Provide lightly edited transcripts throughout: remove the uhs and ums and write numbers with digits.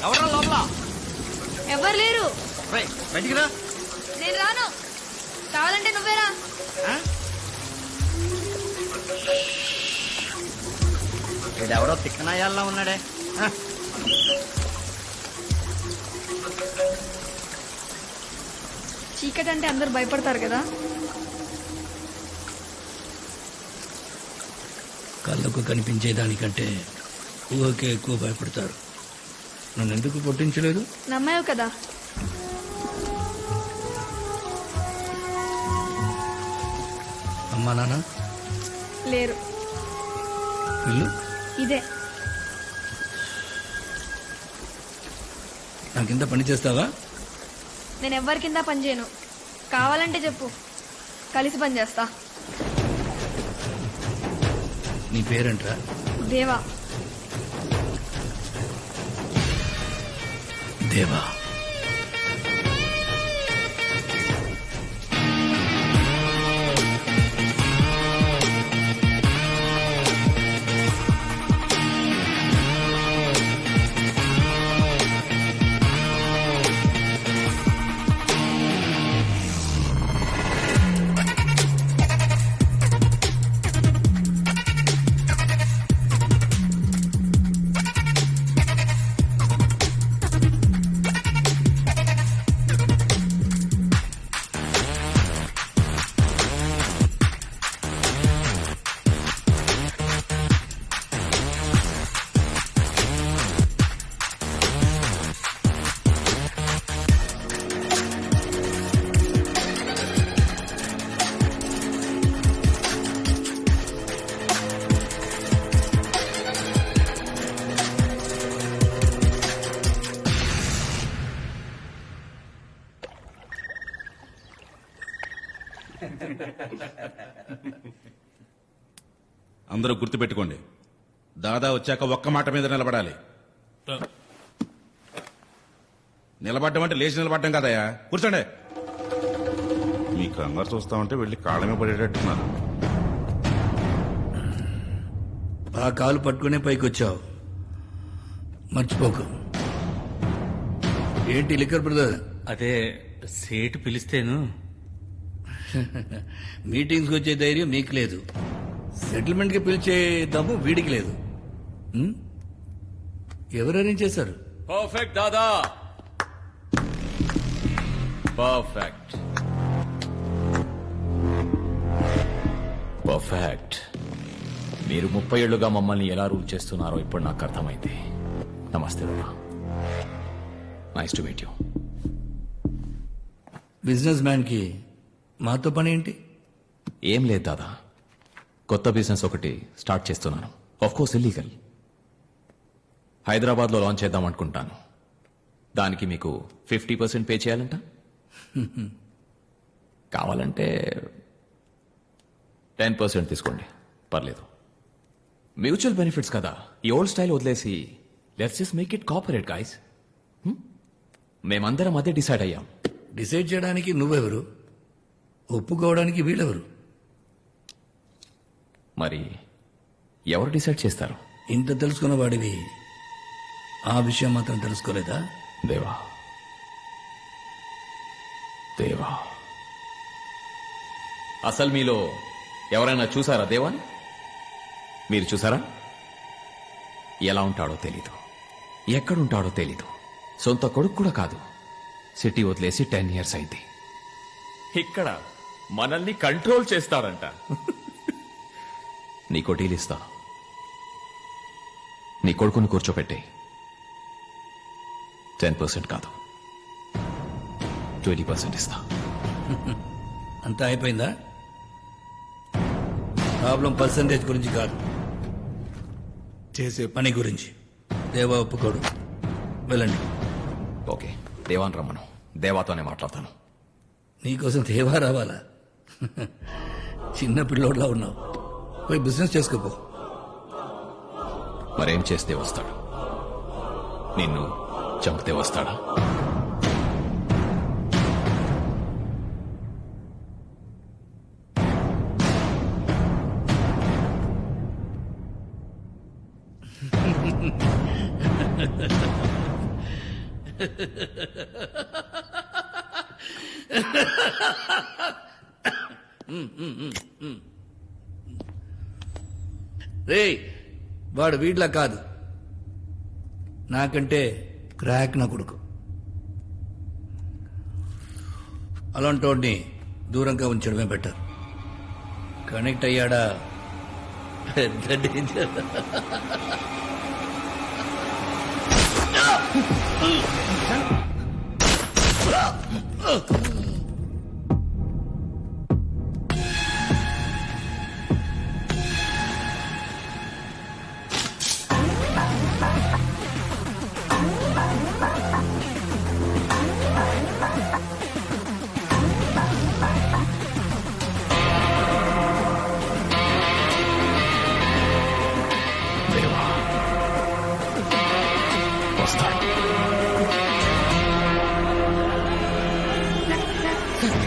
ఎవరా లోపల? ఎవరు లేరు. రేయ్, బయటికి రా. నేను రాను. కావాలంటే నువ్వేరా. ఆ? వీడెవడో తిక్కనాయాల్లో ఉన్నాడే. ఆ? చీకటి అంటే అందరు భయపడతారు కదా. కళ్ళకు కనిపించేదానికంటే ఊహకే ఎక్కువ భయపడతారు. నన్ను ఎందుకు కొట్టించలేదు? నమ్మావు కదా. అమ్మా నాన్న లేరు. ఇల్లు ఇదే. నాకింత పని చేస్తావా? నేను ఎవ్వరి కింద పని చేయను. కావాలంటే చెప్పు, కలిసి పని చేస్తా. నీ పేరేంట్రా? దేవా. దేవా. అందరూ గుర్తుపెట్టుకోండి, దాదా వచ్చాక ఒక్క మాట మీద నిలబడాలి. నిలబడ్డం అంటే లేచి నిలబడ్డం కదయా. కూర్చోండి. మీ కంగారు చూస్తా ఉంటే వెళ్ళి కాళ్ళమే పడేటట్టున్నారు. ఆ కాలు పట్టుకునే పైకి వచ్చావు, మర్చిపోకు. ఏంటి లిక్కర్ బ్రదర్? అదే సేటు పిలిస్తేను. మీటింగ్స్కి వచ్చే ధైర్యం నీకు లేదు, సెటిల్మెంట్కి పిలిచే దమ్ము వీడికి లేదు. ఎవరు అరేంజ్ చేశారు? పర్ఫెక్ట్ దాదా, పర్ఫెక్ట్ పర్ఫెక్ట్. మీరు 30 ఏళ్లుగా మమ్మల్ని ఎలా రూల్ చేస్తున్నారో ఇప్పుడు నాకు అర్థమైంది. నమస్తే బాబా. Nice to meet you. Business మ్యాన్కి మాతో పని ఏంటి? ఏం లేదు దాదా, కొత్త బిజినెస్ ఒకటి స్టార్ట్ చేస్తున్నాను. Of course illegal. హైదరాబాద్లో లాంచ్ చేద్దాం అనుకుంటాను. దానికి మీకు 50% పే చేయాలంట. కావాలంటే 10% తీసుకోండి, పర్లేదు. మ్యూచువల్ బెనిఫిట్స్ కదా, ఈ ఓల్డ్ స్టైల్ వదిలేసి let's just make it corporate guys. మేమందరం అదే డిసైడ్ అయ్యాం. డిసైడ్ చేయడానికి నువ్వెవరు, ఒప్పుకోవడానికి వీళ్ళెవరు? మరి ఎవరు డిసైడ్ చేస్తారు? ఇంత తెలుసుకున్న వాడివి ఆ విషయం మాత్రం తెలుసుకోలేదా? దేవా, దేవా. అసలు మీలో ఎవరైనా చూసారా దేవాని? మీరు చూసారా? ఎలా ఉంటాడో తెలీదు, ఎక్కడుంటాడో తెలీదు. సొంత కొడుకు కూడా కాదు. సిటీ వదిలేసి 10 years అయింది. ఇక్కడ మనల్ని కంట్రోల్ చేస్తారంట. నీకో డీల్ ఇస్తా. నీ కొడుకుని కూర్చోపెట్టే 10% కాదు 20% ఇస్తా. అంతా అయిపోయిందా? ప్రాబ్లం పర్సంటేజ్ గురించి కాదు, చేసే పని గురించి. దేవా ఒప్పుకోడు. వెళ్ళండి. ఓకే, దేవాన్ రమ్మను. దేవాతోనే మాట్లాడతాను. నీకోసం దేవా రావాలా? చిన్న పిల్లోడ్లా ఉన్నావు. పోయి బిజినెస్ చేసుకోపో. మరేం చేస్తే వస్తాడు? నిన్ను చంపితే వస్తాడా? రేయ్ వాడు వీడ్లా కాదు, నాకంటే క్రాక్ నా కొడుకు. అలాంటి వాడిని దూరంగా ఉంచడమే బెటర్. కనెక్ట్ అయ్యాడా పెద్ద డేంజర్.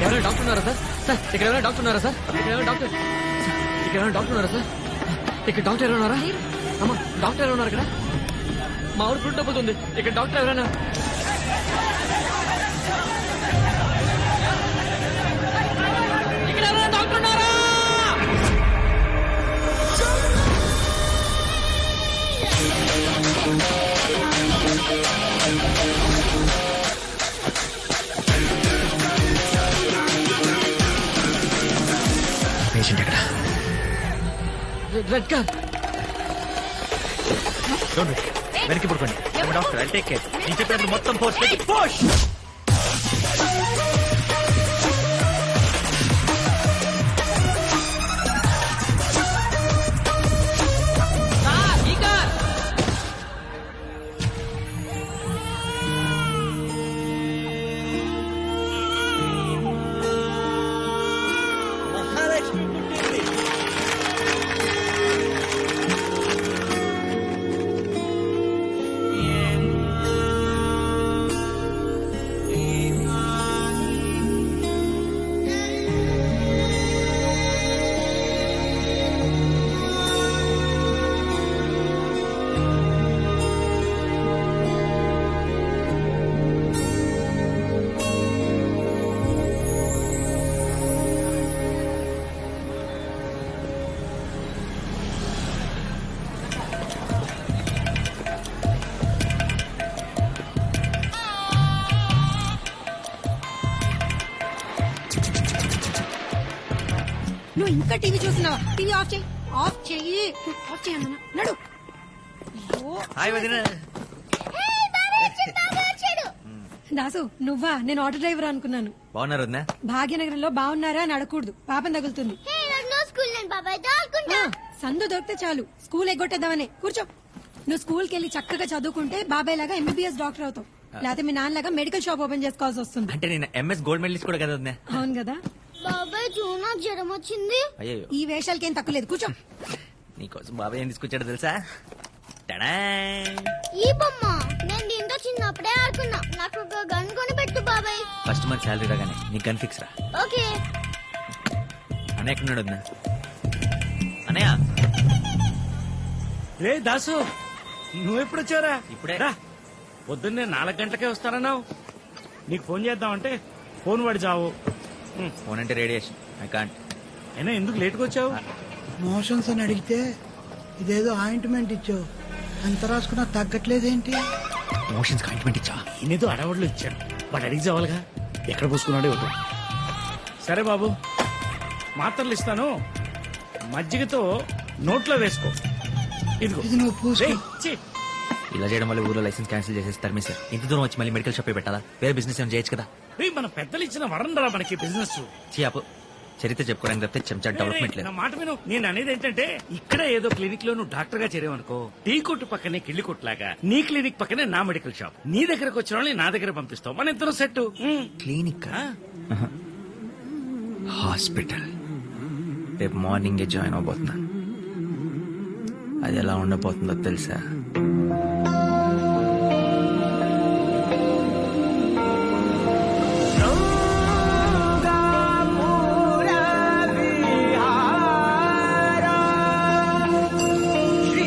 ఎవరైనా డాక్టర్ ఉన్నారా సార్? సార్ ఇక్కడ ఎవరైనా డాక్టర్ ఉన్నారా సార్? ఇక్కడ ఎవరైనా డాక్టర్ ఇక్కడ ఎవరైనా డాక్టర్ ఉన్నారా సార్? ఇక్కడ డాక్టర్ ఎవరైనా ఉన్నారా? అమ్మా డాక్టర్ ఎవరైనా ఉన్నారు ఇక్కడ? మా ఊరు ఫుడ్ డబ్బుతుంది. ఇక్కడ డాక్టర్ ఎవరైనా? ఇక్కడ ఎవరైనా డాక్టర్ ఉన్నారా? పేషెంట్ ఎక్కడ? Red car. వెనక్కి పడుకోండి. Doctor I take care. నేను చెప్పినప్పుడు మొత్తం ఫోర్స్ పెట్టి పుష్. ఈ కార్. నువ్వు ఇంకా టీవీ చూస్తున్నావా? టీవీ ఆఫ్ చేయి. ఆఫ్ చెయ్యి. ఆఫ్ చేయి అన్న. నడు. హాయ్ వదిన. దాసు నువ్వా? నేను ఆటో డ్రైవర్ అనుకున్నాను. బాగున్నారు వదినా? భాగ్యనగరంలో బాగున్నారా అని అడగకూడదు, పాపం తగులుతుంది. ఆ, సందు దొరికితే చాలు స్కూల్ ఎగ్గొట్టేద్దామని. కూర్చో. నువ్వు స్కూల్కి వెళ్ళి చక్కగా చదువుకుంటే బాబాయ్ లాగా ఎంబీబీఎస్ డాక్టర్ అవుతావు. లేకపోతే మీ నాన్నలాగా మెడికల్ షాప్ ఓపెన్ చేసుకోవాల్సి వస్తుంది. అంటే నేను ఎంఎస్ గోల్డ్ మెడలిస్ట్ కూడా కదా వదినా? అవును కదా. బాబాయ్ చూనా జ్వరం వచ్చింది. అయ్యో ఈ వేషాలకేం తక్కువ లేదు. కూర్చో. నీకోసం బాబాయ్ ఏం తీసుకొచ్చాడో తెలుసా? టడా! ఈ బొమ్మ నేను దీంతో చిన్నప్పుడే ఆడుకున్నా. నాకు ఒక గన్ కొని పెట్టు బాబాయ్. ఫస్ట్ మంత్ శాలరీ రాగానే నీ గన్ ఫిక్స్ రా. ఓకే. అన్నయ్య ఎక్కడున్నాడు వదినా? అన్నయ్య రే దాసు, నువ్వెప్పుడు వచ్చారా? ఇప్పుడే. రా. పొద్దున్నే 4 గంటలకే వస్తానన్నావు. నీకు ఫోన్ చేద్దామంటే ఫోన్ పడి చావు. ఫోన్ అంటే రేడియేషన్. I can't. అయినా ఎందుకు లేట్గా వచ్చావు? మోషన్స్ అని అడిగితే ఇదేదో ఆయింట్మెంట్ ఇచ్చావు, ఎంత రాసుకున్నా తగ్గట్లేదేంటి? మోషన్స్ కాయింట్మెంట్ ఇచ్చా? ఇన్నేదో అడవాళ్ళు ఇచ్చాను, వాడు అడిగి చావాలిగా. ఎక్కడ పోసుకున్నాడే ఒకటి. సరే బాబు, మాత్రలు ఇస్తాను, మజ్జిగతో నోట్లో వేసుకో. ఇదిగో. ఇది నువ్వు పూసుకో. రేయ్, ఛీ. ఇలా చేయడం వల్ల ఊర్లో లైసెన్స్ క్యాన్సిల్ చేసేస్తారు సార్. ఇంత దూరం వచ్చి మళ్ళీ మెడికల్ షాప్ పెట్టాలా? వేరే బిజినెస్ ఏమైనా చేయొచ్చు కదా. రేయ్, మన పెద్దలు ఇచ్చిన వరం రా మనకి బిజినెస్. చీపు చరిత్ర చెప్పుకోవడానికి తప్పితే చెంచా డెవలప్మెంట్ లేదు. నా మాట విను. నేను అనేది ఏంటంటే, ఇక్కడ ఏదో క్లినిక్ లో నువ్వు డాక్టర్ గా చేరేవనుకో, టీ కొట్టు పక్కనే కిళ్ళి కొట్టులాగా నీ క్లినిక్ పక్కనే నా మెడికల్ షాప్. నీ దగ్గరకు వచ్చిన వాళ్ళని నా దగ్గర పంపిస్తావు, మన ఇద్దరం సెట్. క్లినిక్, హాస్పిటల్ రేపు మార్నింగే జాయిన్ అవబోతున్నాను. అది ఎలా ఉండబోతుందో తెలుసా? శ్రీ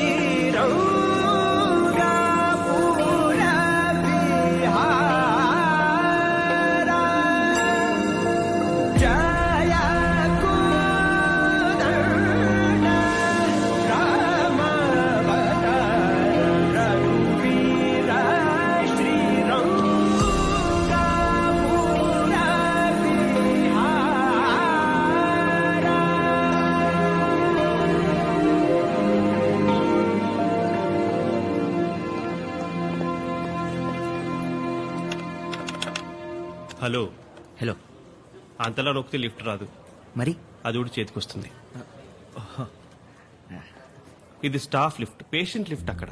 హలో హలో అంతలా నొక్కితే లిఫ్ట్ రాదు, మరి అది కూడా చేతికొస్తుంది. ఇది స్టాఫ్ లిఫ్ట్, పేషెంట్ లిఫ్ట్ అక్కడ.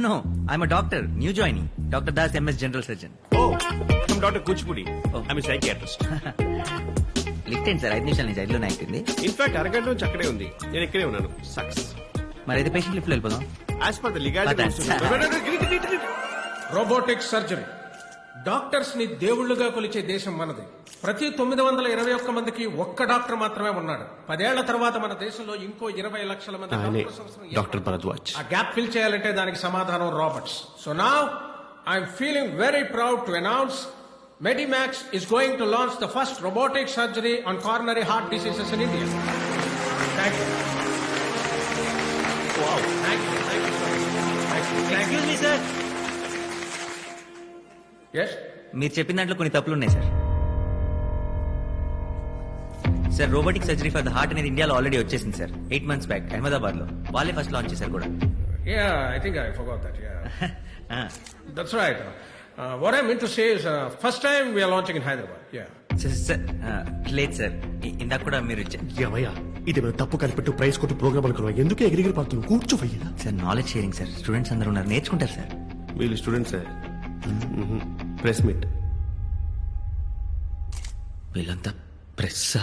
No I'm doctor, new joining, doctor Das MS general surgeon. Oh doctor Kuchipudi, I'm psychiatrist. Lift ఏంటి సార్, 5 నిమిషాల నుంచి 5లోనే అవుతుంది. ఇన్ఫాక్ట్ అరగంట నుంచి అక్కడే ఉంది, నేను ఇక్కడే ఉన్నాను. సక్సెస్. మరి అయితే పేషెంట్ లిఫ్ట్లో వెళ్ళిపోదాం. As per the legality. Robotic surgery. Doctors ని దేవుళ్లుగా కొలిచే దేశం మనది. ప్రతి 921 మందికి ఒక్క డాక్టర్ మాత్రమే ఉన్నాడు. 10 ఏళ్ల తర్వాత మన దేశంలో ఇంకో 20 లక్షల మంది డాక్టర్స్ అవసరం. డాక్టర్ భరద్వాజ్. ఆ గ్యాప్ ఫిల్ చేయాలంటే దానికి సమాధానం robots. So now I'm feeling very proud to announce Medimax is going to launch the first robotic surgery on coronary heart diseases in India. Thank you. Wow. Thank you. Thank you so much. Excuse me sir, Yes? మీరు చెప్పిన దాంట్లో కొన్ని తప్పులు ఉన్నాయి sir. Sir robotic surgery for the heart అనేది ఇండియాలో already వచ్చేసింది sir, 8 months back Ahmedabad లో. వాళ్ళే ఫస్ట్ లాంచ్ చేశారు కూడా. Yeah, I think I forgot that. Yeah. That's right. What I meant to say is, first time we are launching in Hyderabad. Yeah. Sir లేదు sir, ఇందాక కూడా మీరు ఏమయ్యా, ఇది మేము తప్పు కనిపెట్టు ప్రైస్ కొట్టు ప్రోగ్రామ్ అనుకున్నాం. ఎందుకు ఎగిరిగిరి పడుతున్నాం? కూర్చోవయ్యా. Sir knowledge sharing sir, students అందరూ ఉన్నారు, నేర్చుకుంటారు సార్. వీళ్ళు స్టూడెంట్స్, ప్రెస్ మీట్. వీళ్ళంతా ప్రెస్సా?